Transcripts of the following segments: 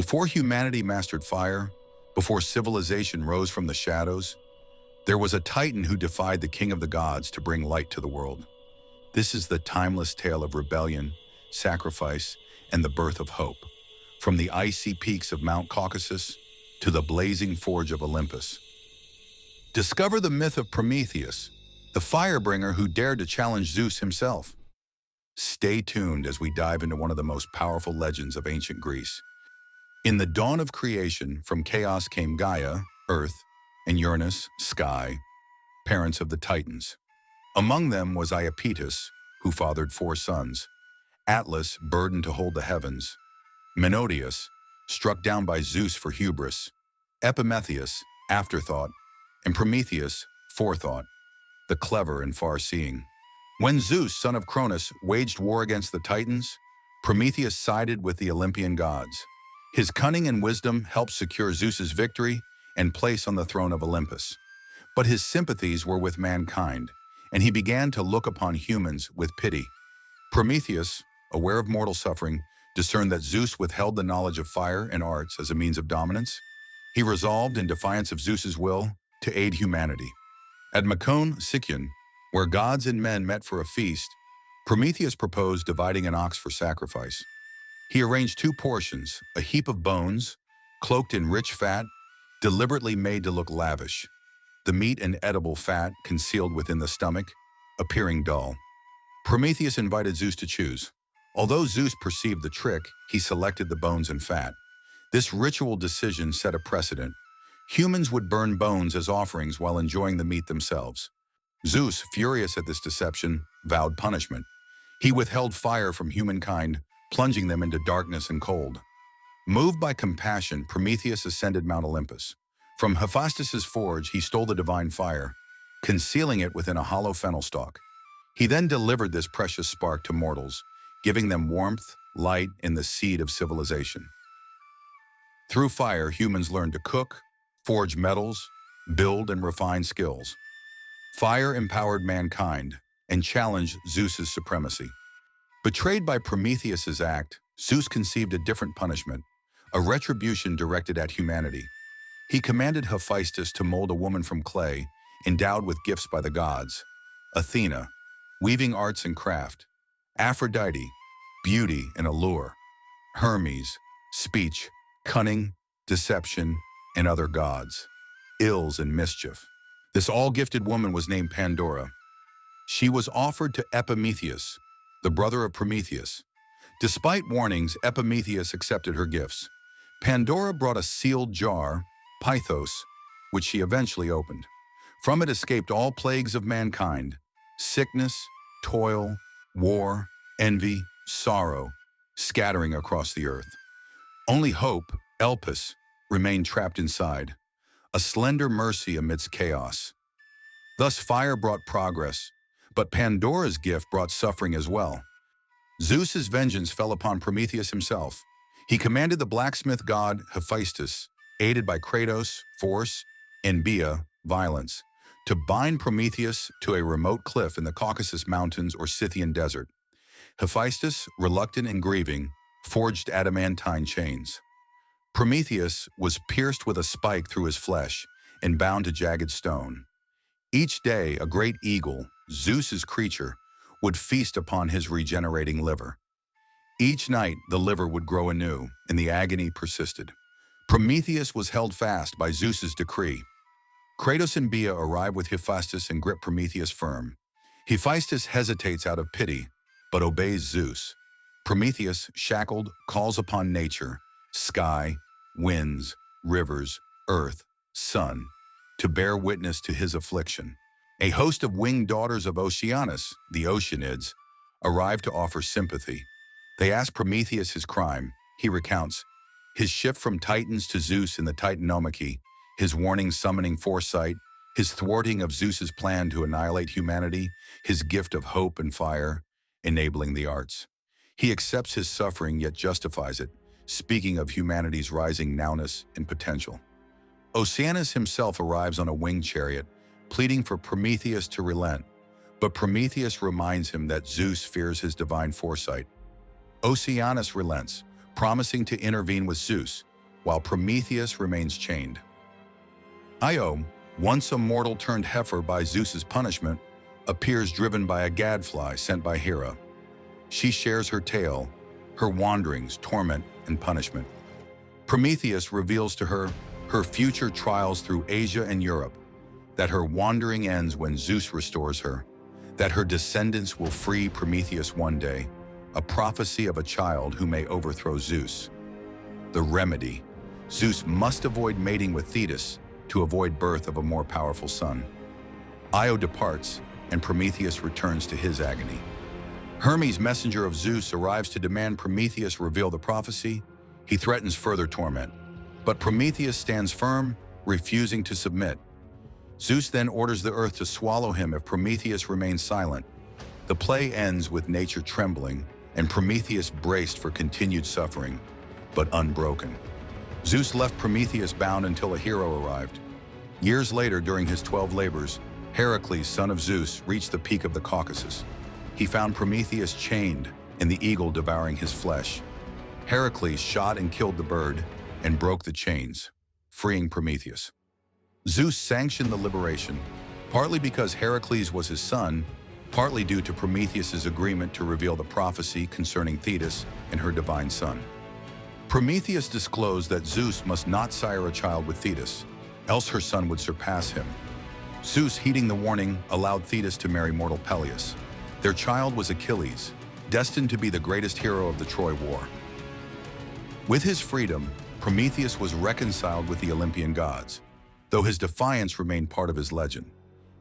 Before humanity mastered fire, before civilization rose from the shadows, there was a titan who defied the king of the gods to bring light to the world. This is the timeless tale of rebellion, sacrifice, and the birth of hope. From the icy peaks of Mount Caucasus to the blazing forge of Olympus. Discover the myth of Prometheus, the firebringer who dared to challenge Zeus himself. Stay tuned as we dive into one of the most powerful legends of ancient Greece. In the dawn of creation, from chaos came Gaia, earth, and Uranus, sky, parents of the Titans. Among them was Iapetus, who fathered 4 sons, Atlas, burdened to hold the heavens, Menodius, struck down by Zeus for hubris, Epimetheus, afterthought, and Prometheus, forethought, the clever and far-seeing. When Zeus, son of Cronus, waged war against the Titans, Prometheus sided with the Olympian gods. His cunning and wisdom helped secure Zeus's victory and place on the throne of Olympus. But his sympathies were with mankind, and he began to look upon humans with pity. Prometheus, aware of mortal suffering, discerned that Zeus withheld the knowledge of fire and arts as a means of dominance. He resolved, in defiance of Zeus's will, to aid humanity. At Macon, Sicyon, where gods and men met for a feast, Prometheus proposed dividing an ox for sacrifice. He arranged 2 portions, a heap of bones, cloaked in rich fat, deliberately made to look lavish. The meat and edible fat concealed within the stomach, appearing dull. Prometheus invited Zeus to choose. Although Zeus perceived the trick, he selected the bones and fat. This ritual decision set a precedent. Humans would burn bones as offerings while enjoying the meat themselves. Zeus, furious at this deception, vowed punishment. He withheld fire from humankind, plunging them into darkness and cold. Moved by compassion, Prometheus ascended Mount Olympus. From Hephaestus's forge, he stole the divine fire, concealing it within a hollow fennel stalk. He then delivered this precious spark to mortals, giving them warmth, light, and the seed of civilization. Through fire, humans learned to cook, forge metals, build and refine skills. Fire empowered mankind and challenged Zeus's supremacy. Betrayed by Prometheus's act, Zeus conceived a different punishment, a retribution directed at humanity. He commanded Hephaestus to mold a woman from clay, endowed with gifts by the gods. Athena, weaving arts and craft. Aphrodite, beauty and allure. Hermes, speech, cunning, deception, and other gods. Ills and mischief. This all-gifted woman was named Pandora. She was offered to Epimetheus, the brother of Prometheus. Despite warnings, Epimetheus accepted her gifts. Pandora brought a sealed jar, Pythos, which she eventually opened. From it escaped all plagues of mankind: sickness, toil, war, envy, sorrow, scattering across the earth. Only hope, Elpis, remained trapped inside, a slender mercy amidst chaos. Thus fire brought progress, but Pandora's gift brought suffering as well. Zeus's vengeance fell upon Prometheus himself. He commanded the blacksmith god Hephaestus, aided by Kratos, force, and Bia, violence, to bind Prometheus to a remote cliff in the Caucasus Mountains or Scythian desert. Hephaestus, reluctant and grieving, forged adamantine chains. Prometheus was pierced with a spike through his flesh and bound to jagged stone. Each day, a great eagle, Zeus's creature, would feast upon his regenerating liver. Each night, the liver would grow anew, and the agony persisted. Prometheus was held fast by Zeus's decree. Kratos and Bia arrive with Hephaestus and grip Prometheus firm. Hephaestus hesitates out of pity, but obeys Zeus. Prometheus, shackled, calls upon nature, sky, winds, rivers, earth, sun, to bear witness to his affliction. A host of winged daughters of Oceanus, the Oceanids, arrive to offer sympathy. They ask Prometheus his crime. He recounts his shift from Titans to Zeus in the Titanomachy, his warning summoning foresight, his thwarting of Zeus's plan to annihilate humanity, his gift of hope and fire, enabling the arts. He accepts his suffering yet justifies it, speaking of humanity's rising nowness and potential. Oceanus himself arrives on a winged chariot, pleading for Prometheus to relent, but Prometheus reminds him that Zeus fears his divine foresight. Oceanus relents, promising to intervene with Zeus, while Prometheus remains chained. Io, once a mortal turned heifer by Zeus's punishment, appears driven by a gadfly sent by Hera. She shares her tale, her wanderings, torment, and punishment. Prometheus reveals to her her future trials through Asia and Europe, that her wandering ends when Zeus restores her, that her descendants will free Prometheus one day, a prophecy of a child who may overthrow Zeus. The remedy: Zeus must avoid mating with Thetis to avoid birth of a more powerful son. Io departs, and Prometheus returns to his agony. Hermes, messenger of Zeus, arrives to demand Prometheus reveal the prophecy. He threatens further torment, but Prometheus stands firm, refusing to submit. Zeus then orders the earth to swallow him if Prometheus remains silent. The play ends with nature trembling and Prometheus braced for continued suffering, but unbroken. Zeus left Prometheus bound until a hero arrived. Years later, during his 12 labors, Heracles, son of Zeus, reached the peak of the Caucasus. He found Prometheus chained and the eagle devouring his flesh. Heracles shot and killed the bird and broke the chains, freeing Prometheus. Zeus sanctioned the liberation, partly because Heracles was his son, partly due to Prometheus's agreement to reveal the prophecy concerning Thetis and her divine son. Prometheus disclosed that Zeus must not sire a child with Thetis, else her son would surpass him. Zeus, heeding the warning, allowed Thetis to marry mortal Peleus. Their child was Achilles, destined to be the greatest hero of the Troy War. With his freedom, Prometheus was reconciled with the Olympian gods, though his defiance remained part of his legend.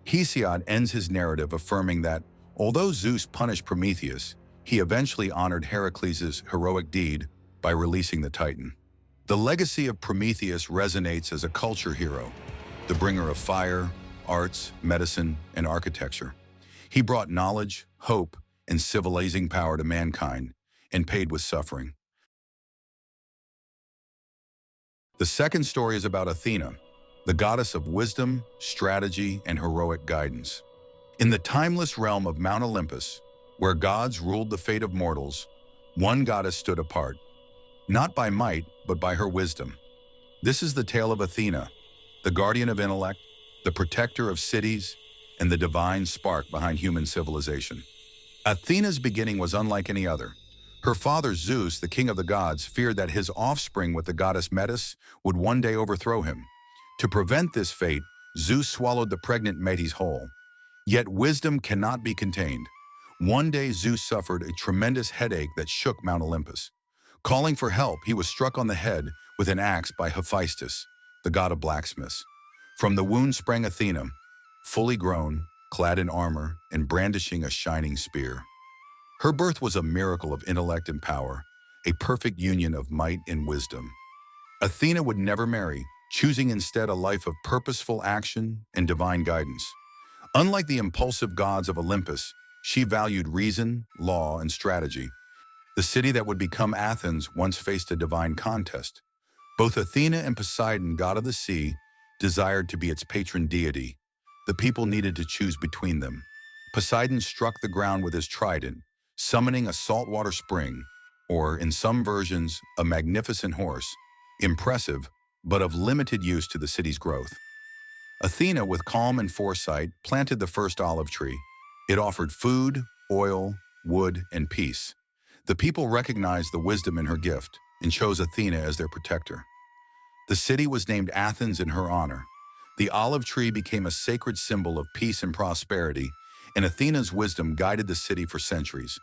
Hesiod ends his narrative affirming that, although Zeus punished Prometheus, he eventually honored Heracles' heroic deed by releasing the Titan. The legacy of Prometheus resonates as a culture hero, the bringer of fire, arts, medicine, and architecture. He brought knowledge, hope, and civilizing power to mankind, and paid with suffering. The second story is about Athena, the goddess of wisdom, strategy, and heroic guidance. In the timeless realm of Mount Olympus, where gods ruled the fate of mortals, one goddess stood apart, not by might, but by her wisdom. This is the tale of Athena, the guardian of intellect, the protector of cities, and the divine spark behind human civilization. Athena's beginning was unlike any other. Her father Zeus, the king of the gods, feared that his offspring with the goddess Metis would one day overthrow him. To prevent this fate, Zeus swallowed the pregnant Metis whole. Yet wisdom cannot be contained. One day Zeus suffered a tremendous headache that shook Mount Olympus. Calling for help, he was struck on the head with an axe by Hephaestus, the god of blacksmiths. From the wound sprang Athena, fully grown, clad in armor, and brandishing a shining spear. Her birth was a miracle of intellect and power, a perfect union of might and wisdom. Athena would never marry, choosing instead a life of purposeful action and divine guidance. Unlike the impulsive gods of Olympus, she valued reason, law, and strategy. The city that would become Athens once faced a divine contest. Both Athena and Poseidon, god of the sea, desired to be its patron deity. The people needed to choose between them. Poseidon struck the ground with his trident, summoning a saltwater spring, or, in some versions, a magnificent horse, impressive, but of limited use to the city's growth. Athena, with calm and foresight, planted the first olive tree. It offered food, oil, wood, and peace. The people recognized the wisdom in her gift and chose Athena as their protector. The city was named Athens in her honor. The olive tree became a sacred symbol of peace and prosperity, and Athena's wisdom guided the city for centuries.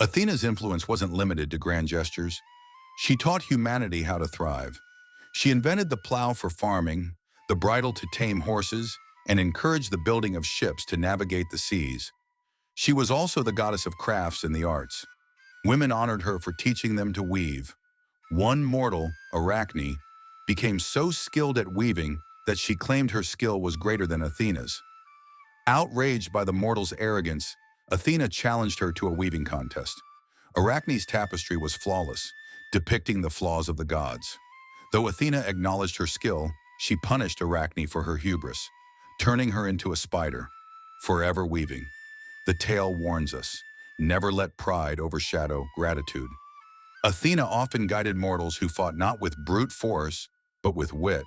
Athena's influence wasn't limited to grand gestures. She taught humanity how to thrive. She invented the plow for farming, the bridle to tame horses, and encouraged the building of ships to navigate the seas. She was also the goddess of crafts and the arts. Women honored her for teaching them to weave. One mortal, Arachne, became so skilled at weaving that she claimed her skill was greater than Athena's. Outraged by the mortal's arrogance, Athena challenged her to a weaving contest. Arachne's tapestry was flawless, depicting the flaws of the gods. Though Athena acknowledged her skill, she punished Arachne for her hubris, turning her into a spider, forever weaving. The tale warns us, never let pride overshadow gratitude. Athena often guided mortals who fought not with brute force, but with wit.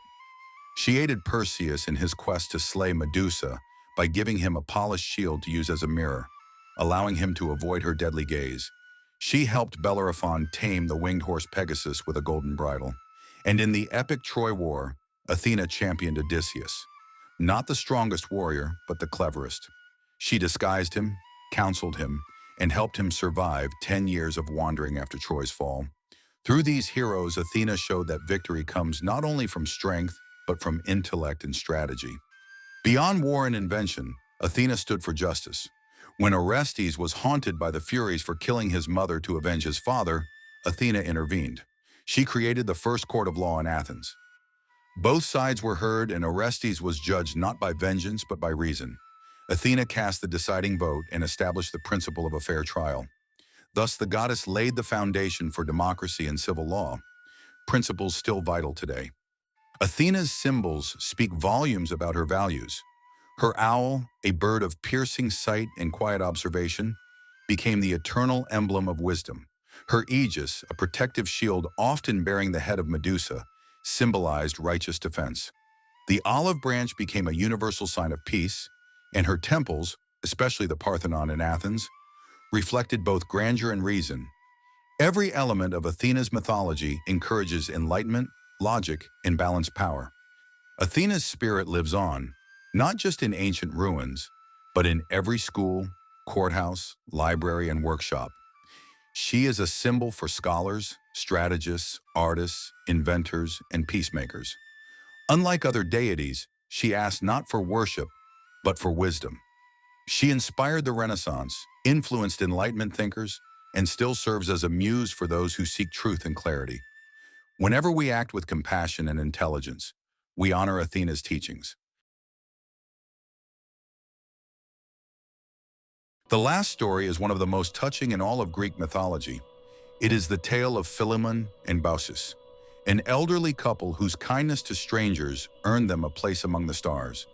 She aided Perseus in his quest to slay Medusa by giving him a polished shield to use as a mirror, allowing him to avoid her deadly gaze. She helped Bellerophon tame the winged horse Pegasus with a golden bridle. And in the epic Troy War, Athena championed Odysseus. Not the strongest warrior, but the cleverest. She disguised him, counseled him, and helped him survive 10 years of wandering after Troy's fall. Through these heroes, Athena showed that victory comes not only from strength, but from intellect and strategy. Beyond war and invention, Athena stood for justice. When Orestes was haunted by the Furies for killing his mother to avenge his father, Athena intervened. She created the first court of law in Athens. Both sides were heard, and Orestes was judged not by vengeance but by reason. Athena cast the deciding vote and established the principle of a fair trial. Thus, the goddess laid the foundation for democracy and civil law, principles still vital today. Athena's symbols speak volumes about her values. Her owl, a bird of piercing sight and quiet observation, became the eternal emblem of wisdom. Her aegis, a protective shield often bearing the head of Medusa, symbolized righteous defense. The olive branch became a universal sign of peace, and her temples, especially the Parthenon in Athens, reflected both grandeur and reason. Every element of Athena's mythology encourages enlightenment, logic, and balanced power. Athena's spirit lives on, not just in ancient ruins, but in every school, courthouse, library, and workshop. She is a symbol for scholars, strategists, artists, inventors, and peacemakers. Unlike other deities, she asked not for worship, but for wisdom. She inspired the Renaissance, influenced Enlightenment thinkers, and still serves as a muse for those who seek truth and clarity. Whenever we act with compassion and intelligence, we honor Athena's teachings. The last story is one of the most touching in all of Greek mythology. It is the tale of Philemon and Baucis, an elderly couple whose kindness to strangers earned them a place among the stars.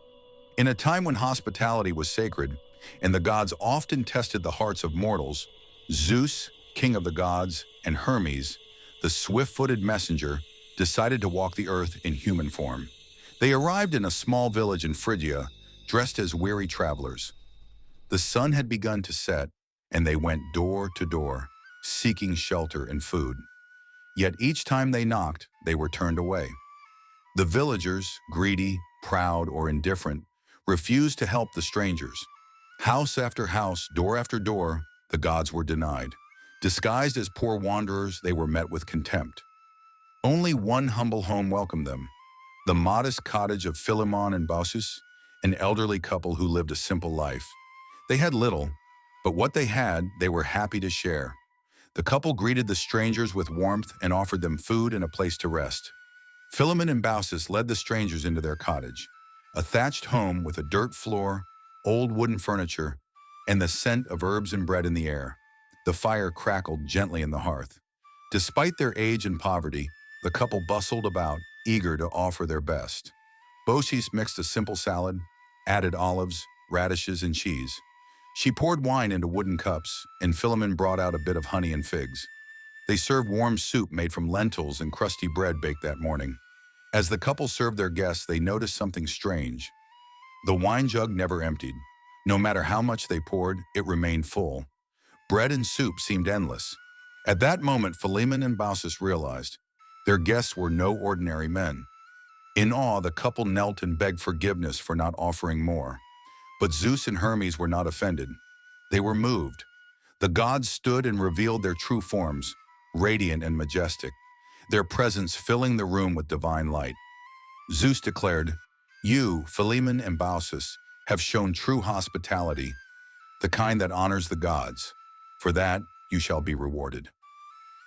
In a time when hospitality was sacred, and the gods often tested the hearts of mortals, Zeus, king of the gods, and Hermes, the swift-footed messenger, decided to walk the earth in human form. They arrived in a small village in Phrygia, dressed as weary travelers. The sun had begun to set, and they went door to door, seeking shelter and food. Yet each time they knocked, they were turned away. The villagers, greedy, proud, or indifferent, refused to help the strangers. House after house, door after door, the gods were denied. Disguised as poor wanderers, they were met with contempt. Only one humble home welcomed them, the modest cottage of Philemon and Baucis, an elderly couple who lived a simple life. They had little, but what they had, they were happy to share. The couple greeted the strangers with warmth and offered them food and a place to rest. Philemon and Baucis led the strangers into their cottage, a thatched home with a dirt floor, old wooden furniture, and the scent of herbs and bread in the air. The fire crackled gently in the hearth. Despite their age and poverty, the couple bustled about, eager to offer their best. Baucis mixed a simple salad, added olives, radishes, and cheese. She poured wine into wooden cups, and Philemon brought out a bit of honey and figs. They served warm soup made from lentils and crusty bread baked that morning. As the couple served their guests, they noticed something strange. The wine jug never emptied. No matter how much they poured, it remained full. Bread and soup seemed endless. At that moment, Philemon and Baucis realized their guests were no ordinary men. In awe, the couple knelt and begged forgiveness for not offering more. But Zeus and Hermes were not offended. They were moved. The gods stood and revealed their true forms, radiant and majestic, their presence filling the room with divine light. Zeus declared, "You, Philemon and Baucis, have shown true hospitality, the kind that honors the gods. For that, you shall be rewarded."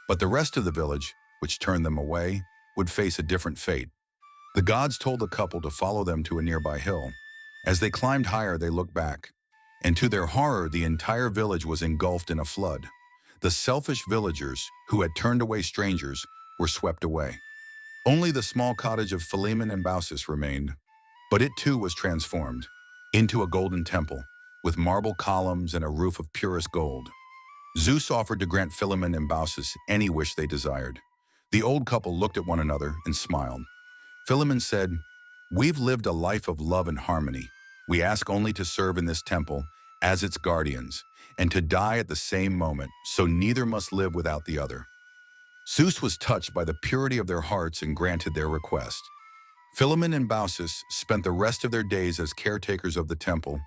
But the rest of the village, which turned them away, would face a different fate. The gods told the couple to follow them to a nearby hill. As they climbed higher, they looked back, and to their horror, the entire village was engulfed in a flood. The selfish villagers, who had turned away strangers, were swept away. Only the small cottage of Philemon and Baucis remained, but it too was transformed into a golden temple, with marble columns and a roof of purest gold. Zeus offered to grant Philemon and Baucis any wish they desired. The old couple looked at one another and smiled. Philemon said, "We've lived a life of love and harmony. We ask only to serve in this temple as its guardians, and to die at the same moment, so neither must live without the other." Zeus was touched by the purity of their hearts and granted their request. Philemon and Baucis spent the rest of their days as caretakers of the temple,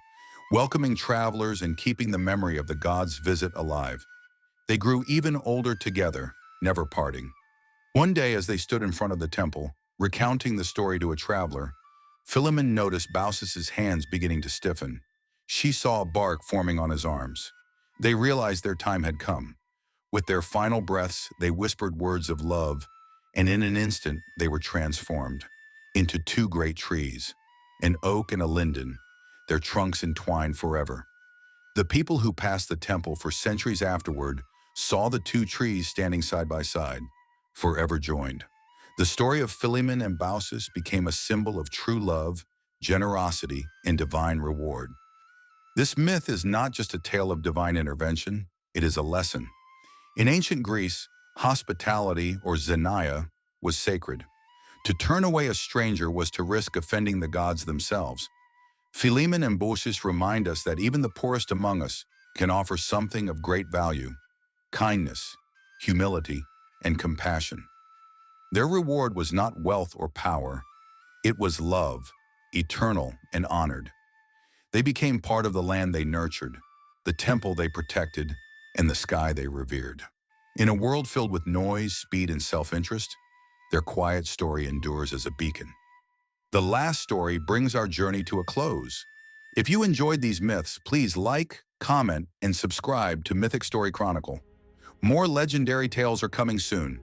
welcoming travelers and keeping the memory of the gods' visit alive. They grew even older together, never parting. One day, as they stood in front of the temple, recounting the story to a traveler, Philemon noticed Baucis's hands beginning to stiffen. She saw a bark forming on his arms. They realized their time had come. With their final breaths, they whispered words of love, and in an instant, they were transformed into two great trees, an oak and a linden, their trunks entwined forever. The people who passed the temple for centuries afterward saw the two trees standing side by side, forever joined. The story of Philemon and Baucis became a symbol of true love, generosity, and divine reward. This myth is not just a tale of divine intervention, it is a lesson. In ancient Greece, hospitality, or xenia, was sacred. To turn away a stranger was to risk offending the gods themselves. Philemon and Baucis remind us that even the poorest among us can offer something of great value: kindness, humility, and compassion. Their reward was not wealth or power, it was love, eternal and honored. They became part of the land they nurtured, the temple they protected, and the sky they revered. In a world filled with noise, speed, and self-interest, their quiet story endures as a beacon. The last story brings our journey to a close. If you enjoyed these myths, please like, comment, and subscribe to Mythic Story Chronicle. More legendary tales are coming soon.